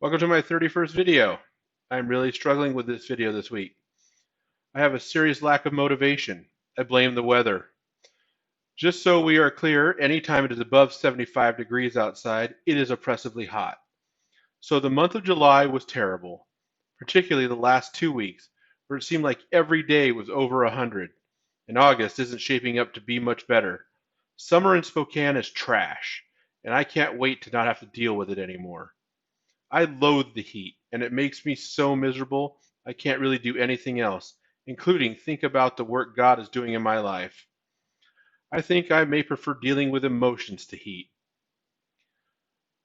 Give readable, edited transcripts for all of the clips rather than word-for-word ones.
Welcome to my 31st video. I'm really struggling with this video this week. I have a serious lack of motivation. I blame the weather. Just so we are clear, anytime it is above 75 degrees outside, it is oppressively hot. So the month of July was terrible, particularly the last 2 weeks, where it seemed like every day was over 100. And August isn't shaping up to be much better. Summer in Spokane is trash, and I can't wait to not have to deal with it anymore. I loathe the heat, and it makes me so miserable I can't really do anything else, including think about the work God is doing in my life. I think I may prefer dealing with emotions to heat.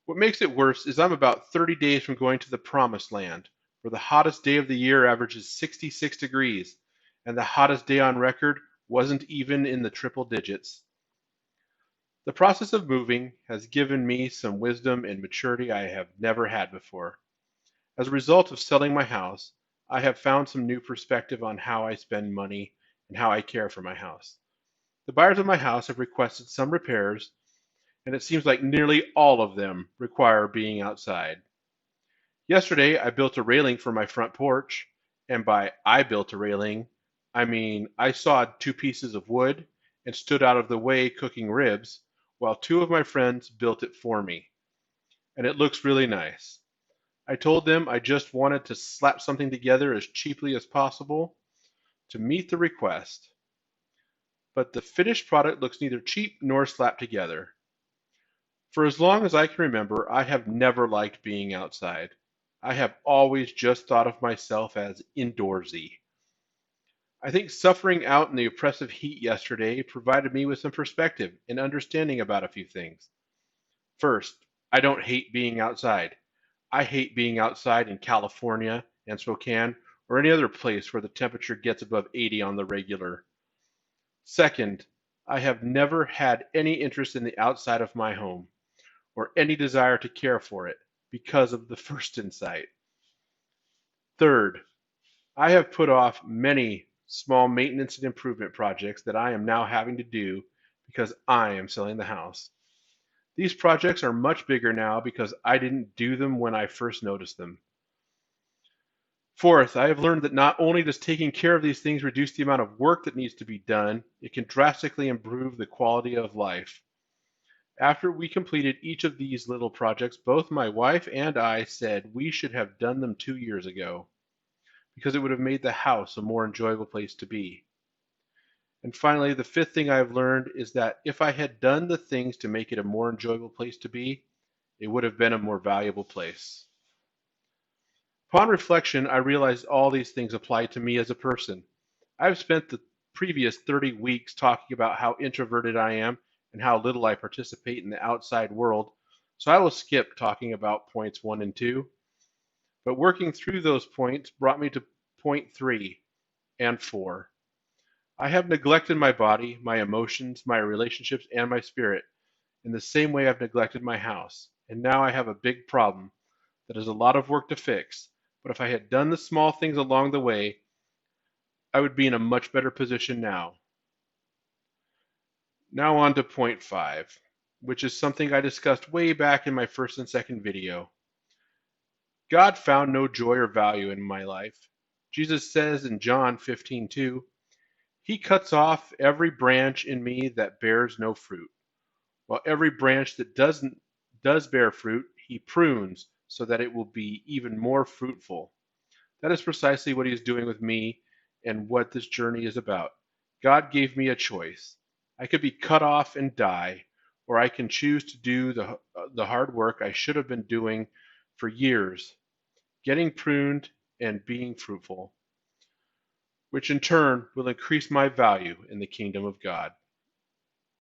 What makes it worse is I'm about 30 days from going to the promised land, where the hottest day of the year averages 66 degrees, and the hottest day on record wasn't even in the triple digits. The process of moving has given me some wisdom and maturity I have never had before. As a result of selling my house, I have found some new perspective on how I spend money and how I care for my house. The buyers of my house have requested some repairs, and it seems like nearly all of them require being outside. Yesterday, I built a railing for my front porch, and by I built a railing, I mean I sawed 2 pieces of wood and stood out of the way cooking ribs, while 2 of my friends built it for me, and it looks really nice. I told them I just wanted to slap something together as cheaply as possible to meet the request, but the finished product looks neither cheap nor slapped together. For as long as I can remember, I have never liked being outside. I have always just thought of myself as indoorsy. I think suffering out in the oppressive heat yesterday provided me with some perspective and understanding about a few things. First, I don't hate being outside. I hate being outside in California and Spokane or any other place where the temperature gets above 80 on the regular. Second, I have never had any interest in the outside of my home or any desire to care for it because of the first insight. Third, I have put off many small maintenance and improvement projects that I am now having to do because I am selling the house. These projects are much bigger now because I didn't do them when I first noticed them. Fourth, I have learned that not only does taking care of these things reduce the amount of work that needs to be done, it can drastically improve the quality of life. After we completed each of these little projects, both my wife and I said we should have done them 2 years ago because it would have made the house a more enjoyable place to be. And finally, the fifth thing I have learned is that if I had done the things to make it a more enjoyable place to be, it would have been a more valuable place. Upon reflection, I realized all these things apply to me as a person. I've spent the previous 30 weeks talking about how introverted I am and how little I participate in the outside world, so I will skip talking about points 1 and 2. But working through those points brought me to point 3 and 4. I have neglected my body, my emotions, my relationships, and my spirit in the same way I've neglected my house, and now I have a big problem that is a lot of work to fix, but if I had done the small things along the way, I would be in a much better position now. Now on to point 5, which is something I discussed way back in my first and second video. God found no joy or value in my life. Jesus says in John 15:2, He cuts off every branch in me that bears no fruit, while every branch that does bear fruit, He prunes so that it will be even more fruitful. That is precisely what He is doing with me and what this journey is about. God gave me a choice. I could be cut off and die, or I can choose to do the hard work I should have been doing for years, getting pruned and being fruitful, which in turn will increase my value in the kingdom of God.